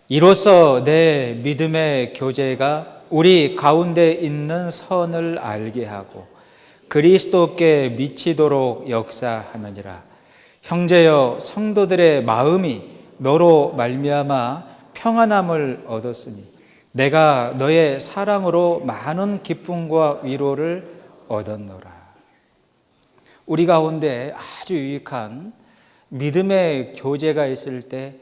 이로써 내 믿음의 교제가 우리 가운데 있는 선을 알게 하고 그리스도께 미치도록 역사하느니라. 형제여, 성도들의 마음이 너로 말미암아 평안함을 얻었으니 내가 너의 사랑으로 많은 기쁨과 위로를 얻었노라. 우리 가운데 아주 유익한 믿음의 교제가 있을 때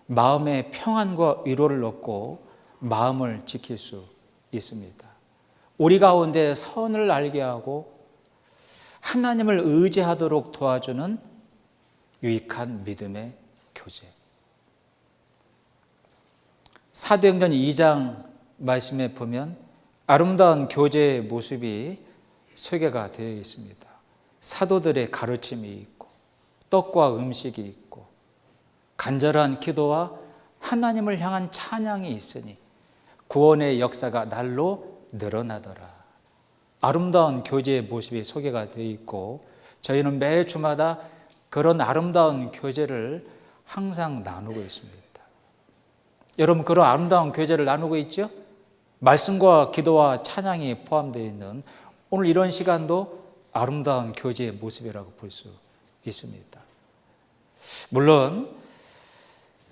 마음의 평안과 위로를 얻고 마음을 지킬 수 있습니다. 우리 가운데 선을 알게 하고 하나님을 의지하도록 도와주는 유익한 믿음의 교제. 사도행전 2장 말씀에 보면 아름다운 교제의 모습이 소개가 되어 있습니다. 사도들의 가르침이 있고 떡과 음식이 있고 간절한 기도와 하나님을 향한 찬양이 있으니 구원의 역사가 날로 늘어나더라. 아름다운 교제의 모습이 소개가 되어 있고 저희는 매 주마다 그런 아름다운 교제를 항상 나누고 있습니다. 여러분, 그런 아름다운 교제를 나누고 있죠? 말씀과 기도와 찬양이 포함되어 있는 오늘 이런 시간도 아름다운 교제의 모습이라고 볼 수 있습니다. 물론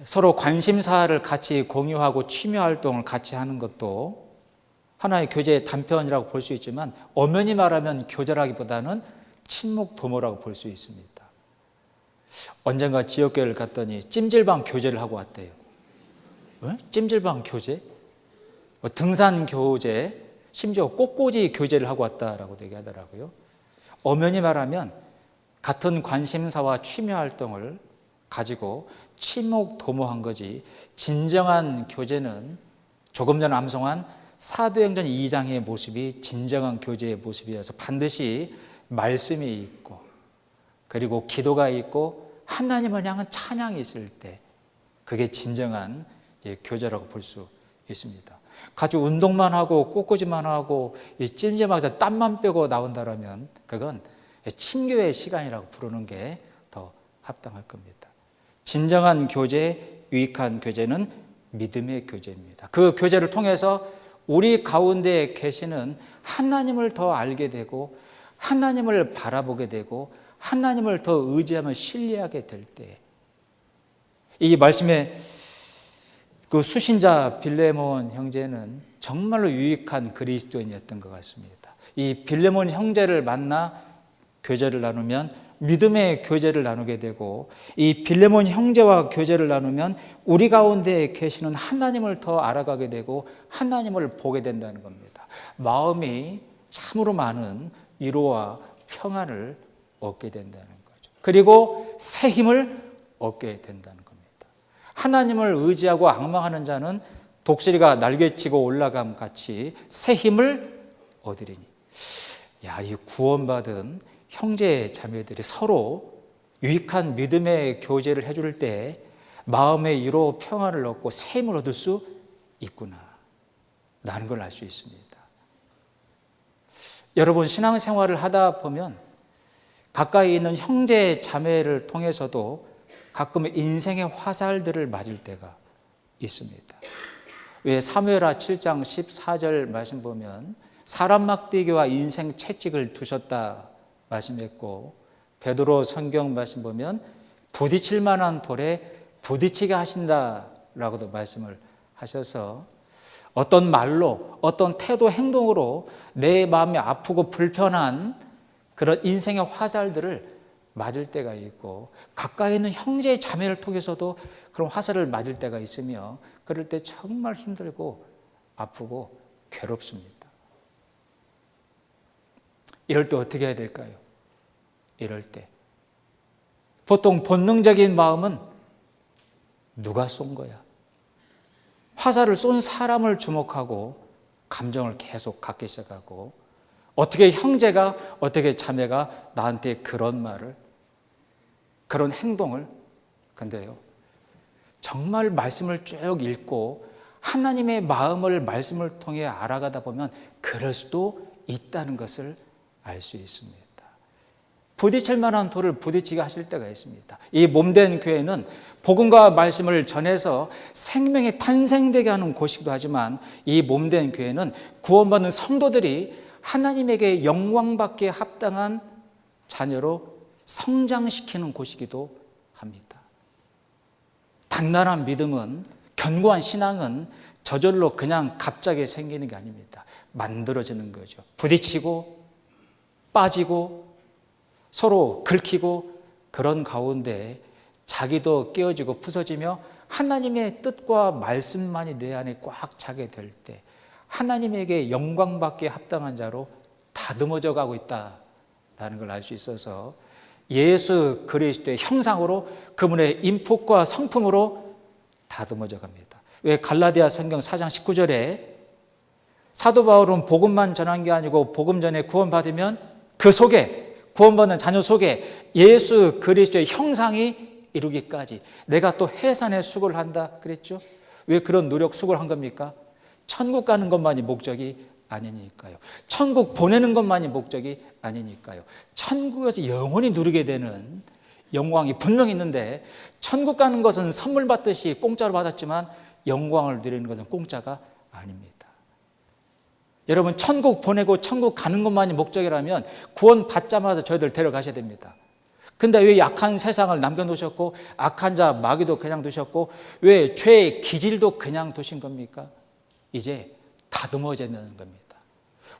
서로 관심사를 같이 공유하고 취미 활동을 같이 하는 것도 하나의 교제의 단편이라고 볼 수 있지만 엄연히 말하면 교제라기보다는 친목 도모라고 볼 수 있습니다. 언젠가 지역교회를 갔더니 찜질방 교제를 하고 왔대요. 찜질방 교제? 등산 교제, 심지어 꽃꽂이 교제를 하고 왔다라고 얘기하더라고요. 엄연히 말하면 같은 관심사와 취미 활동을 가지고 친목 도모한 거지, 진정한 교제는 조금 전 암송한 사도행전 2장의 모습이 진정한 교제의 모습이어서 반드시 말씀이 있고 그리고 기도가 있고 하나님을 향한 찬양이 있을 때 그게 진정한 교제라고 볼 수 있습니다. 같이 운동만 하고 꽃꽂이만 하고 찜질방에서 땀만 빼고 나온다면 그건 친교의 시간이라고 부르는 게 더 합당할 겁니다. 진정한 교제, 유익한 교제는 믿음의 교제입니다. 그 교제를 통해서 우리 가운데 계시는 하나님을 더 알게 되고 하나님을 바라보게 되고 하나님을 더 의지하며 신뢰하게 될 때 이 말씀에 그 수신자 빌레몬 형제는 정말로 유익한 그리스도인이었던 것 같습니다. 이 빌레몬 형제를 만나 교제를 나누면 믿음의 교제를 나누게 되고 이 빌레몬 형제와 교제를 나누면 우리 가운데 계시는 하나님을 더 알아가게 되고 하나님을 보게 된다는 겁니다. 마음이 참으로 많은 위로와 평안을 얻게 된다는 거죠. 그리고 새 힘을 얻게 된다는 겁니다. 하나님을 의지하고 앙망하는 자는 독수리가 날개치고 올라감 같이 새 힘을 얻으리니. 이 구원받은 형제 자매들이 서로 유익한 믿음의 교제를 해줄 때 마음의 위로 평안을 얻고 새 힘을 얻을 수 있구나 라는 걸 알 수 있습니다. 여러분, 신앙생활을 하다 보면 가까이 있는 형제 자매를 통해서도 가끔 인생의 화살들을 맞을 때가 있습니다. 왜 사무엘하 7장 14절 말씀 보면 사람 막대기와 인생 채찍을 두셨다 말씀했고, 베드로 성경 말씀 보면 부딪힐 만한 돌에 부딪히게 하신다라고도 말씀을 하셔서 어떤 말로 어떤 태도 행동으로 내 마음이 아프고 불편한 그런 인생의 화살들을 맞을 때가 있고 가까이 있는 형제 자매를 통해서도 그런 화살을 맞을 때가 있으며 그럴 때 정말 힘들고 아프고 괴롭습니다. 이럴 때 어떻게 해야 될까요? 이럴 때 보통 본능적인 마음은 누가 쏜 거야? 화살을 쏜 사람을 주목하고 감정을 계속 갖기 시작하고 어떻게 형제가 어떻게 자매가 나한테 그런 말을 그런 행동을 근데요 정말 말씀을 쭉 읽고 하나님의 마음을 말씀을 통해 알아가다 보면 그럴 수도 있다는 것을 알 수 있습니다. 부딪힐 만한 돌을 부딪히게 하실 때가 있습니다. 이 몸된 교회는 복음과 말씀을 전해서 생명이 탄생되게 하는 곳이기도 하지만, 이 몸된 교회는 구원받는 성도들이 하나님에게 영광받기에 합당한 자녀로 성장시키는 곳이기도 합니다. 단단한 믿음은, 견고한 신앙은 저절로 그냥 갑자기 생기는 게 아닙니다. 만들어지는 거죠. 부딪히고 빠지고 서로 긁히고, 그런 가운데 자기도 깨어지고 부서지며 하나님의 뜻과 말씀만이 내 안에 꽉 차게 될 때 하나님에게 영광받기에 합당한 자로 다듬어져 가고 있다라는 걸 알 수 있어서, 예수 그리스도의 형상으로, 그분의 인품과 성품으로 다듬어져 갑니다. 왜 갈라디아 성경 4장 19절에 사도 바울은 복음만 전한 게 아니고 복음 전에 구원받으면 그 속에, 구원받는 자녀 속에 예수 그리스도의 형상이 이루기까지 내가 또 해산의 수고를 한다 그랬죠. 왜 그런 노력 수고를 한 겁니까? 천국 가는 것만이 목적이 아니니까요. 천국 보내는 것만이 목적이 아니니까요. 천국에서 영원히 누리게 되는 영광이 분명히 있는데, 천국 가는 것은 선물 받듯이 공짜로 받았지만 영광을 누리는 것은 공짜가 아닙니다. 여러분, 천국 보내고 천국 가는 것만이 목적이라면 구원 받자마자 저희들 데려가셔야 됩니다. 근데 왜 약한 세상을 남겨놓으셨고, 악한 자 마귀도 그냥 두셨고, 왜 죄의 기질도 그냥 두신 겁니까? 이제 다듬어져야 된다는 겁니다.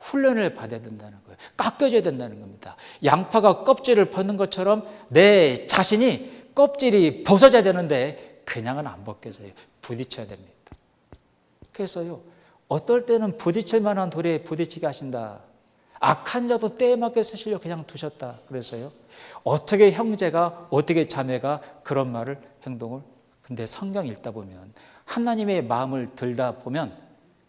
훈련을 받아야 된다는 거예요. 깎여져야 된다는 겁니다. 양파가 껍질을 벗는 것처럼 내 자신이 껍질이 벗어져야 되는데 그냥은 안 벗겨져요. 부딪혀야 됩니다. 그래서요, 어떨 때는 부딪힐 만한 돌에 부딪히게 하신다. 악한 자도 때에 맞게 쓰시려 그냥 두셨다. 그래서요, 어떻게 형제가, 어떻게 자매가 그런 말을, 행동을. 근데 성경 읽다 보면, 하나님의 마음을 들다 보면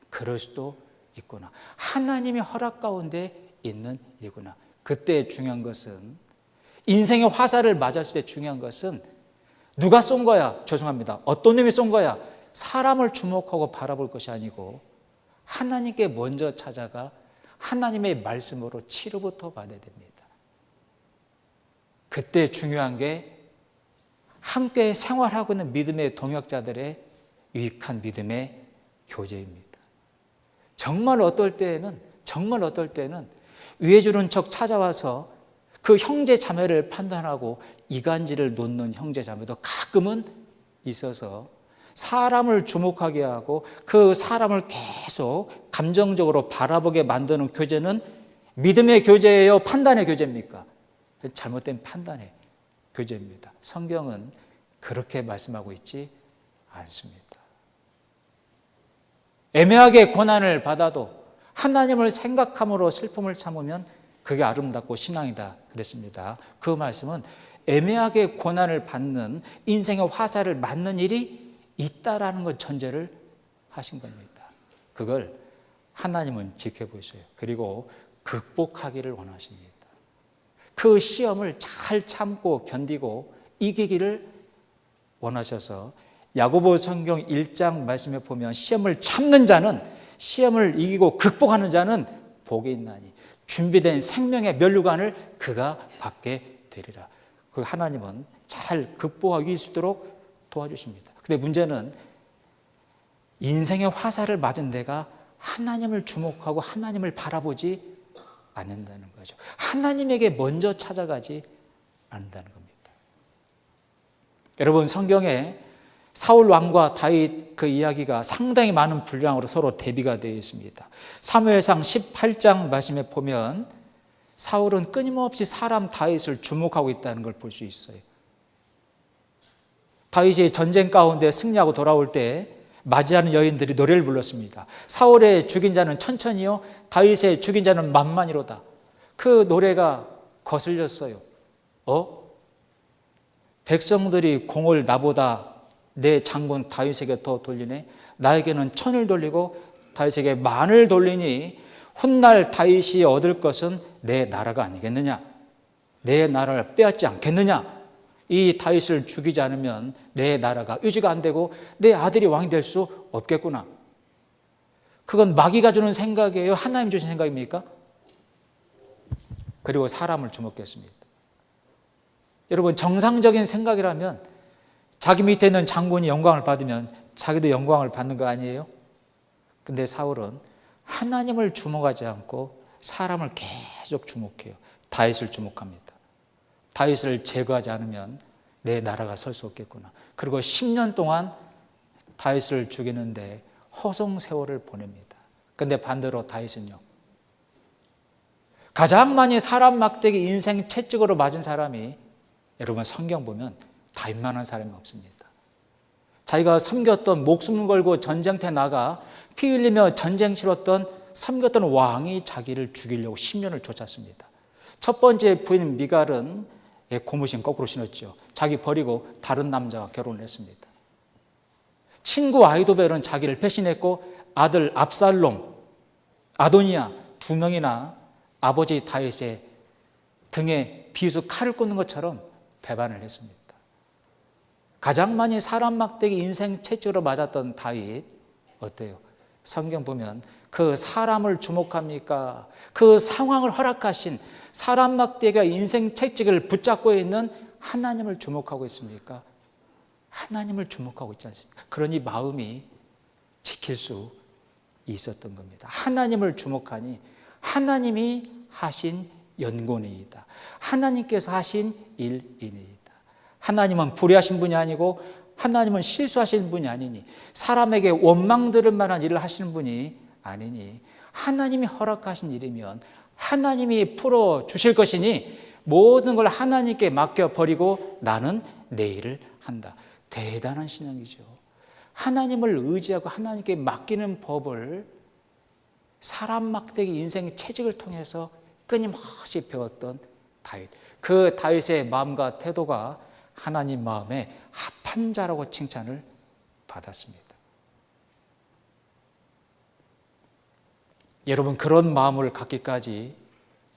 그럴 수도 있구나. 하나님의 허락 가운데 있는 일이구나. 그때 중요한 것은, 인생의 화살을 맞았을 때 중요한 것은 누가 쏜 거야? 죄송합니다. 어떤 놈이 쏜 거야? 사람을 주목하고 바라볼 것이 아니고 하나님께 먼저 찾아가 하나님의 말씀으로 치료부터 받아야 됩니다. 그때 중요한 게 함께 생활하고 있는 믿음의 동역자들의 유익한 믿음의 교제입니다. 정말 어떨 때는 위에 주는 척 찾아와서 그 형제 자매를 판단하고 이간질을 놓는 형제 자매도 가끔은 있어서 사람을 주목하게 하고 그 사람을 계속 감정적으로 바라보게 만드는 교제는 믿음의 교제예요? 판단의 교제입니까? 잘못된 판단의 교제입니다. 성경은 그렇게 말씀하고 있지 않습니다. 애매하게 고난을 받아도 하나님을 생각함으로 슬픔을 참으면 그게 아름답고 신앙이다 그랬습니다. 그 말씀은 애매하게 고난을 받는 인생의 화살을 맞는 일이 있다라는 것 전제를 하신 겁니다. 그걸 하나님은 지켜보셔요. 그리고 극복하기를 원하십니다. 그 시험을 잘 참고 견디고 이기기를 원하셔서 야고보 성경 1장 말씀에 보면, 시험을 참는 자는, 시험을 이기고 극복하는 자는 복이 있나니 준비된 생명의 면류관을 그가 받게 되리라. 그 하나님은 잘 극복하기 수 있도록 도와주십니다. 근데 문제는 인생의 화살을 맞은 데가 하나님을 주목하고 하나님을 바라보지 않는다는 거죠. 하나님에게 먼저 찾아가지 않는다는 겁니다. 여러분, 성경에 사울 왕과 다윗 그 이야기가 상당히 많은 분량으로 서로 대비가 되어 있습니다. 사무엘상 18장 말씀에 보면 사울은 끊임없이 사람 다윗을 주목하고 있다는 걸 볼 수 있어요. 다윗이 전쟁 가운데 승리하고 돌아올 때 맞이하는 여인들이 노래를 불렀습니다. 사울의 죽인 자는 천천히요, 다윗의 죽인 자는 만만이로다. 그 노래가 거슬렸어요. 백성들이 공을 나보다 내 장군 다윗에게 더 돌리네. 나에게는 천을 돌리고 다윗에게 만을 돌리니 훗날 다윗이 얻을 것은 내 나라가 아니겠느냐? 내 나라를 빼앗지 않겠느냐? 이 다윗을 죽이지 않으면 내 나라가 유지가 안 되고 내 아들이 왕이 될 수 없겠구나. 그건 마귀가 주는 생각이에요? 하나님 주신 생각입니까? 그리고 사람을 주목했습니다. 여러분, 정상적인 생각이라면 자기 밑에 있는 장군이 영광을 받으면 자기도 영광을 받는 거 아니에요? 근데 사울은 하나님을 주목하지 않고 사람을 계속 주목해요. 다윗을 주목합니다. 다윗을 제거하지 않으면 내 나라가 설 수 없겠구나. 그리고 10년 동안 다윗을 죽이는데 허송세월을 보냅니다. 근데 반대로 다윗은요, 가장 많이 사람 막대기 인생 채찍으로 맞은 사람이, 여러분 성경 보면 다윗만한 사람이 없습니다. 자기가 섬겼던, 목숨 걸고 전쟁터에 나가 피 흘리며 전쟁 치렀던, 섬겼던 왕이 자기를 죽이려고 10년을 쫓았습니다. 첫 번째 부인 미갈은 고무신 거꾸로 신었죠. 자기 버리고 다른 남자와 결혼을 했습니다. 친구 아히도벨은 자기를 배신했고, 아들 압살롬, 아도니아 2명이나 아버지 다윗의 등에 비수 칼을 꽂는 것처럼 배반을 했습니다. 가장 많이 사람 막대기 인생 채찍으로 맞았던 다윗, 어때요? 성경 보면 그 사람을 주목합니까? 그 상황을 허락하신, 사람 막대기가 인생 채찍을 붙잡고 있는 하나님을 주목하고 있습니까? 하나님을 주목하고 있지 않습니까? 그러니 마음이 지킬 수 있었던 겁니다. 하나님을 주목하니 하나님이 하신 연고니이다. 하나님께서 하신 일이니이다. 하나님은 불의하신 분이 아니고 하나님은 실수하신 분이 아니니, 사람에게 원망 들을 만한 일을 하시는 분이 아니니, 하나님이 허락하신 일이면 하나님이 풀어주실 것이니 모든 걸 하나님께 맡겨버리고 나는 내 일을 한다. 대단한 신앙이죠. 하나님을 의지하고 하나님께 맡기는 법을 사람 막대기 인생 채찍을 통해서 끊임없이 배웠던 다윗. 그 다윗의 마음과 태도가 하나님 마음에 합한 자라고 칭찬을 받았습니다. 여러분, 그런 마음을 갖기까지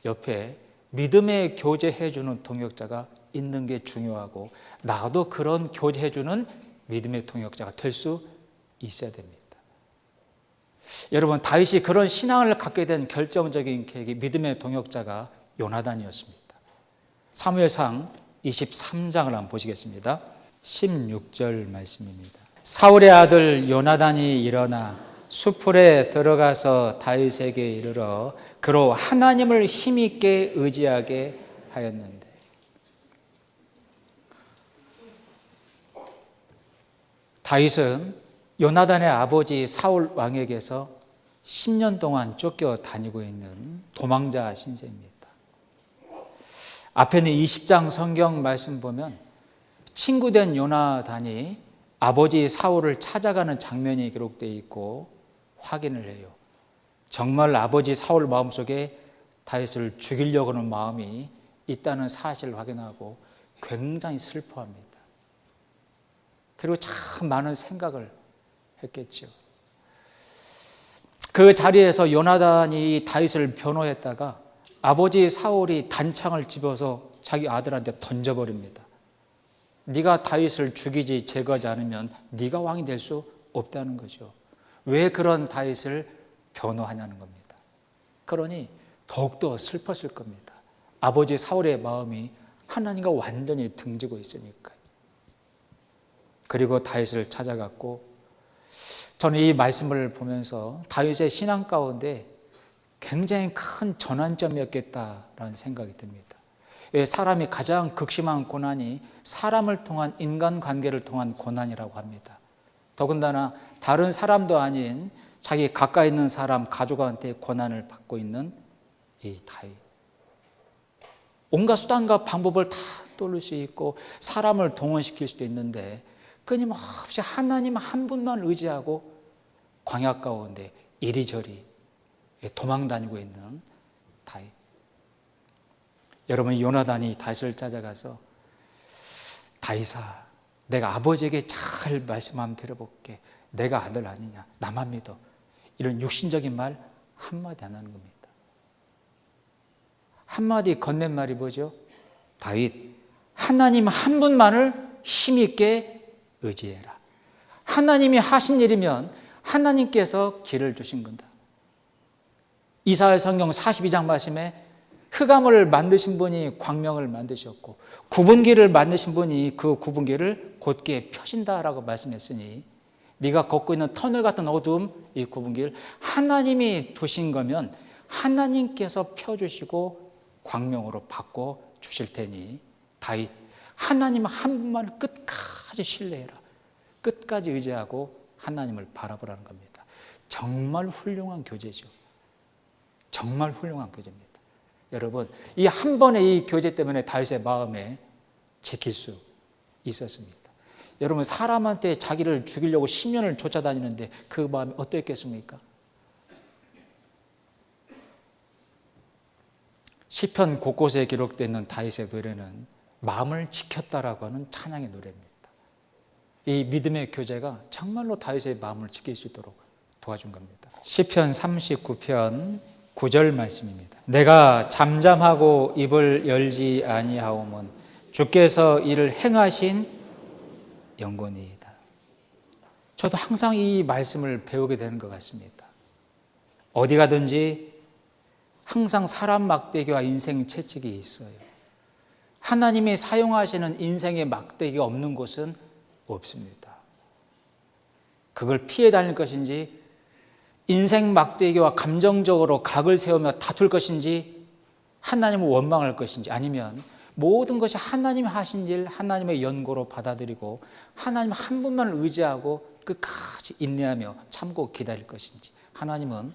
옆에 믿음의 교제해 주는 동역자가 있는 게 중요하고, 나도 그런 교제해 주는 믿음의 동역자가 될 수 있어야 됩니다. 여러분, 다윗이 그런 신앙을 갖게 된 결정적인 계기, 믿음의 동역자가 요나단이었습니다. 사무엘상 23장을 한번 보시겠습니다. 16절 말씀입니다. 사울의 아들 요나단이 일어나 수풀에 들어가서 다윗에게 이르러 그로 하나님을 힘있게 의지하게 하였는데, 다윗은 요나단의 아버지 사울 왕에게서 10년 동안 쫓겨 다니고 있는 도망자 신세입니다. 앞에는 20장 성경 말씀 보면 친구된 요나단이 아버지 사울을 찾아가는 장면이 기록되어 있고 확인을 해요. 정말 아버지 사울 마음속에 다윗을 죽이려고 하는 마음이 있다는 사실을 확인하고 굉장히 슬퍼합니다. 그리고 참 많은 생각을 했겠죠. 그 자리에서 요나단이 다윗을 변호했다가 아버지 사울이 단창을 집어서 자기 아들한테 던져버립니다. 네가 다윗을 죽이지 제거하지 않으면 네가 왕이 될 수 없다는 거죠. 왜 그런 다윗을 변호하냐는 겁니다. 그러니 더욱더 슬펐을 겁니다. 아버지 사울의 마음이 하나님과 완전히 등지고 있으니까요. 그리고 다윗을 찾아갔고, 저는 이 말씀을 보면서 다윗의 신앙 가운데 굉장히 큰 전환점이었겠다라는 생각이 듭니다. 사람이 가장 극심한 고난이 사람을 통한, 인간관계를 통한 고난이라고 합니다. 더군다나 다른 사람도 아닌 자기 가까이 있는 사람, 가족한테 고난을 받고 있는 이 다윗. 온갖 수단과 방법을 다 떠올 수 있고 사람을 동원시킬 수도 있는데 끊임없이 하나님 한 분만 의지하고 광야 가운데 이리저리 도망다니고 있는 다윗. 여러분, 요나단이 다윗을 찾아가서 다윗아, 내가 아버지에게 잘 말씀 한번 드려볼게. 내가 아들 아니냐, 나만 믿어. 이런 육신적인 말 한마디 안 하는 겁니다. 한마디 건넨 말이 뭐죠? 다윗, 하나님 한 분만을 힘있게 의지해라. 하나님이 하신 일이면 하나님께서 길을 주신 건다. 이사야 성경 42장 말씀에 흑암을 만드신 분이 광명을 만드셨고 구분기를 만드신 분이 그 구분기를 곧게 펴신다라고 말씀했으니 네가 걷고 있는 터널 같은 어두움, 이 구분기를 하나님이 두신 거면 하나님께서 펴주시고 광명으로 바꿔 주실 테니 다윗, 하나님 한 분만 끝까지 신뢰해라. 끝까지 의지하고 하나님을 바라보라는 겁니다. 정말 훌륭한 교제죠. 정말 훌륭한 교제입니다. 여러분, 이 한 번의 이 교제 때문에 다윗의 마음에 지킬 수 있었습니다. 여러분, 사람한테 자기를 죽이려고 10년을 쫓아다니는데 그 마음이 어땠겠습니까? 시편 곳곳에 기록되어 있는 다윗의 노래는 마음을 지켰다라고 하는 찬양의 노래입니다. 이 믿음의 교제가 정말로 다윗의 마음을 지킬 수 있도록 도와준 겁니다. 시편 39편 9절 말씀입니다. 내가 잠잠하고 입을 열지 아니하오면 주께서 이를 행하신 영광이이다. 저도 항상 이 말씀을 배우게 되는 것 같습니다. 어디 가든지 항상 사람 막대기와 인생 채찍이 있어요. 하나님이 사용하시는 인생의 막대기가 없는 곳은 없습니다. 그걸 피해 다닐 것인지 인생 막대기와 감정적으로 각을 세우며 다툴 것인지 하나님을 원망할 것인지 아니면 모든 것이 하나님이 하신 일 하나님의 연고로 받아들이고 하나님 한 분만을 의지하고 끝까지 인내하며 참고 기다릴 것인지 하나님은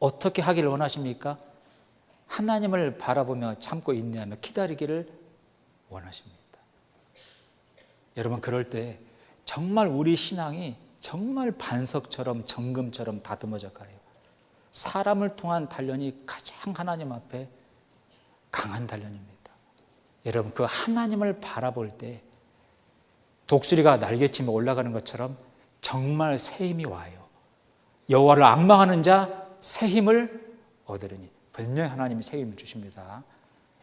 어떻게 하기를 원하십니까? 하나님을 바라보며 참고 인내하며 기다리기를 원하십니다. 여러분, 그럴 때 정말 우리 신앙이 정말 반석처럼 정금처럼 다듬어져 가요. 사람을 통한 단련이 가장 하나님 앞에 강한 단련입니다. 여러분, 그 하나님을 바라볼 때 독수리가 날개치며 올라가는 것처럼 정말 새 힘이 와요. 여호와를 앙망하는 자 새 힘을 얻으리니. 분명히 하나님이 새 힘을 주십니다.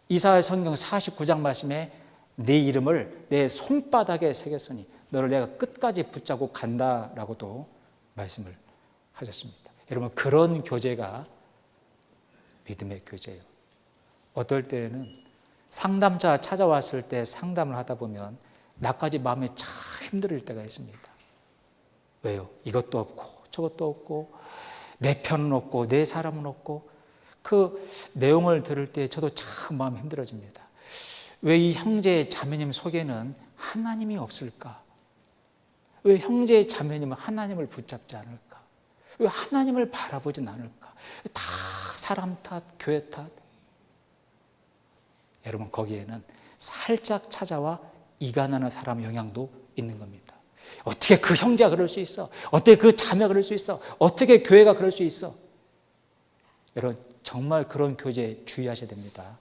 이사야 성경 49장 말씀에 네 이름을 내 손바닥에 새겼으니 너를 내가 끝까지 붙잡고 간다라고도 말씀을 하셨습니다. 여러분, 그런 교제가 믿음의 교제예요. 어떨 때는 상담자 찾아왔을 때 상담을 하다 보면 나까지 마음이 참 힘들 때가 있습니다. 왜요? 이것도 없고 저것도 없고 내 편은 없고 내 사람은 없고 그 내용을 들을 때 저도 참 마음이 힘들어집니다. 왜 이 형제 자매님 속에는 하나님이 없을까? 왜 형제 자매님은 하나님을 붙잡지 않을까? 왜 하나님을 바라보진 않을까? 다 사람 탓, 교회 탓. 여러분, 거기에는 살짝 찾아와 이간하는 사람 영향도 있는 겁니다. 어떻게 그 형제가 그럴 수 있어? 어떻게 그 자매가 그럴 수 있어? 어떻게 교회가 그럴 수 있어? 여러분, 정말 그런 교제 주의하셔야 됩니다.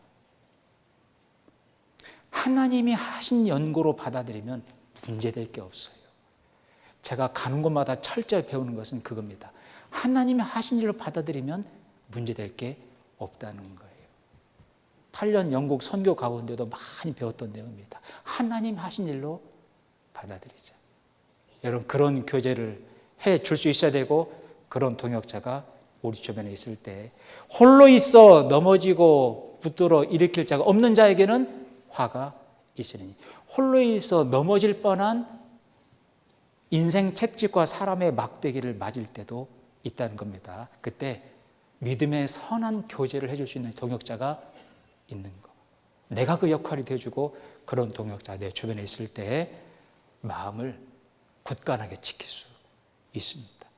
하나님이 하신 연고로 받아들이면 문제될 게 없어요. 제가 가는 곳마다 철저히 배우는 것은 그겁니다. 하나님이 하신 일로 받아들이면 문제될 게 없다는 거예요. 8년 영국 선교 가운데도 많이 배웠던 내용입니다. 하나님 하신 일로 받아들이자. 여러분, 그런 교제를 해 줄 수 있어야 되고 그런 동역자가 우리 주변에 있을 때 홀로 있어 넘어지고 붙들어 일으킬 자가 없는 자에게는 화가 있으니 홀로 있어 넘어질 뻔한 인생 책찍과 사람의 막대기를 맞을 때도 있다는 겁니다. 그때 믿음의 선한 교제를 해줄 수 있는 동역자가 있는 것. 내가 그 역할이 되어주고 그런 동역자 내 주변에 있을 때 마음을 굳건하게 지킬 수 있습니다.